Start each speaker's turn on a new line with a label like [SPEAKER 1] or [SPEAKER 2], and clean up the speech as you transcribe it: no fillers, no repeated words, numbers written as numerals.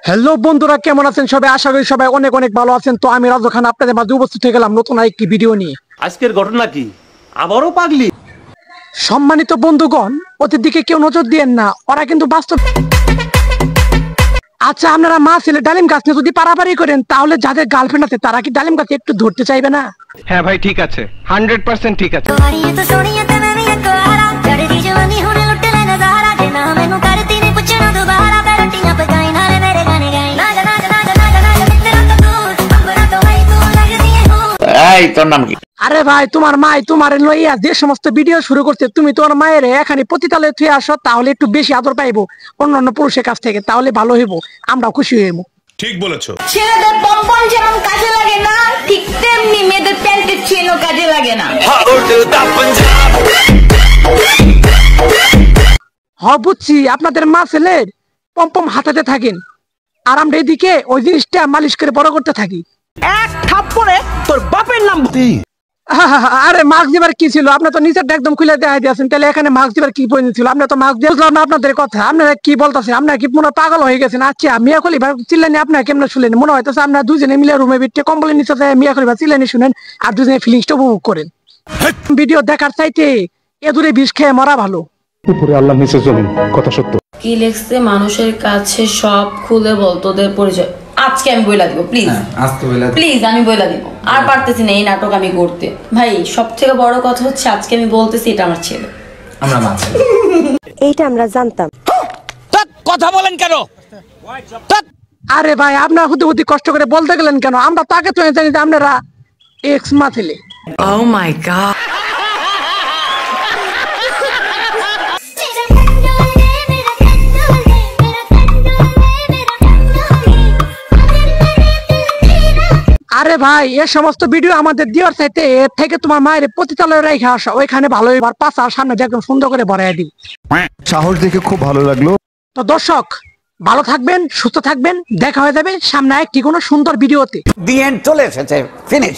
[SPEAKER 1] Hello বন্ধুরা, কেমন আছেন সবাই? আশা করি সবাই অনেক অনেক ভালো আছেন। তো আমি রাজু খান আপনাদের মাঝে উপস্থিত হয়ে গেলাম নতুন একটি ভিডিও নিয়ে।
[SPEAKER 2] আজকের ঘটনা কি? আবারও পাগলি।
[SPEAKER 1] সম্মানিত বন্ধুগণ, ওদের দিকে কেউ নজর দিয়েন না, ওরা কিন্তু বাস্তব। আচ্ছা, আপনারা মা ছেলে ডালিম গাছ নিয়ে যদি পারাপারি করেন, তাহলে যাদের গার্লফ্রেন্ড আছে তারা কি ডালিম গাছে একটু ধরতে চাইবে না?
[SPEAKER 3] হ্যাঁ ভাই, ঠিক আছে, 100% ঠিক আছে।
[SPEAKER 1] আরে ভাই, তোমার মাই তোমার লইয়া যে সমস্ত ভিডিও শুরু করছে, তুমি তোমার মায়ের এখানে পতিতালয়ে থুয়ে আসো, তাহলে একটু বেশি আদর পাইবো অন্যান্য পুরুষের কাছ থেকে, তাহলে ভালো হইব, আমরাও খুশি হইব।
[SPEAKER 4] ঠিক বলেছো।
[SPEAKER 5] ছেলেদের পম্পম যেমন কাজে লাগে না, ঠিক তেমনি মেয়েদের প্যান্টের চেনও কাজে লাগে না।
[SPEAKER 1] বুঝছি, আপনাদের মা ছেলের পম্পম হাতাতে থাকেন, আর আমরা এদিকে ওই জিনিসটা মালিশ করে বড় করতে থাকি।
[SPEAKER 6] এক থাপ্পড়ে তোর বাপের নাম।
[SPEAKER 1] আরে মাস্ক দিবার কি ছিল? আপনি তো নিচেরটা একদম খুলে দেখাই দিয়েছেন, তাহলে এখানে মাস্ক দিবার কি প্রয়োজন ছিল? আপনি তো মাস্ক দিয়ে বুঝলাম না আপনাদের কথা, আপনারা কি বলতেছেন? আপনারা কি মনে পাগল হয়ে গেছেন? আচ্ছা, মিয়া খলি ভাই চিল্লানি আপনারা কেমন শুনলেন? মনে হয়তো আপনারা দুজনে মিলে রুমে বিটে কম্বলের নিচে মিয়া খলি ভাই চিল্লানি শুনেন আর দুজনে ফিলিংসটা উপভোগ করেন। ভিডিও দেখার চাইতে এ দূরে বিষ খেয়ে মরা ভালো।
[SPEAKER 7] উপরে আল্লাহ নিচে জমিন, কথা সত্য।
[SPEAKER 8] কি লেখছে? মানুষের কাছে সব খুলে বল তোদের পরিচয়। আজকে আমি বইলা দিব, প্লিজ প্লিজ, আমি বইলা দিব। আর পারতেছি না এই নাটক আমি করতে। ভাই, সব থেকে বড় কথা হচ্ছে আজকে আমি বলতেছি এটা আমার ছেলে।
[SPEAKER 9] আমরা মা ছেলে,
[SPEAKER 10] এইটা আমরা জানতাম।
[SPEAKER 6] কথা বলেন কেন?
[SPEAKER 1] আরে ভাই, আপনারা হুদি হুদি কষ্ট করে বলতে গেলেন কেন? আমরা তাকে তো জানি যে আপনারা এক্স মা ছেলে।
[SPEAKER 8] Oh my god.
[SPEAKER 1] আরে ভাই, এ সমস্ত ভিডিও আমাদের দেওয়ার চাইতে এর থেকে তোমার মায়ের পতিতালয়ে রেখে আসা, ওইখানে ভালো এবার পাশার সামনে একদম সুন্দর করে ভরাই দিই।
[SPEAKER 7] সাহস দেখে খুব ভালো লাগলো।
[SPEAKER 1] তো দর্শক, ভালো থাকবেন, সুস্থ থাকবেন, দেখা হয়ে যাবে সামনে একটি কোনো সুন্দর ভিডিওতে।
[SPEAKER 6] দি এন্ড চলে এসেছে, ফিনিশ।